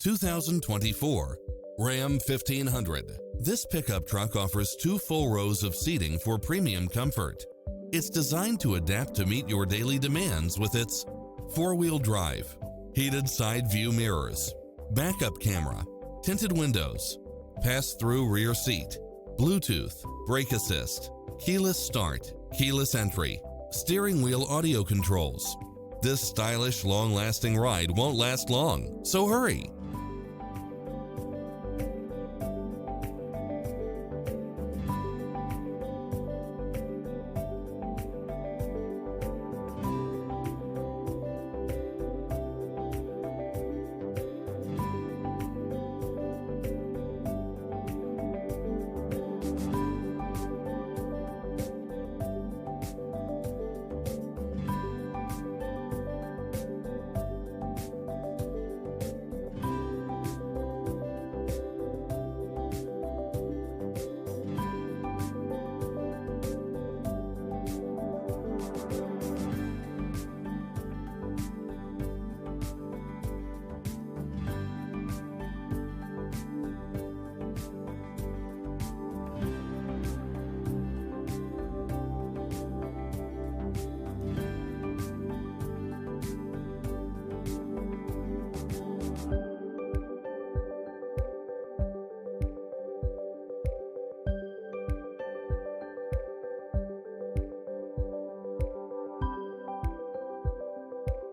2024 Ram 1500. This pickup truck offers 2 full rows of seating for premium comfort. It's designed to adapt to meet your daily demands with its 4-wheel drive, heated side view mirrors, backup camera, tinted windows, pass-through rear seat, Bluetooth, brake assist, keyless start, keyless entry, steering wheel audio controls. This stylish, long-lasting ride won't last long, so hurry!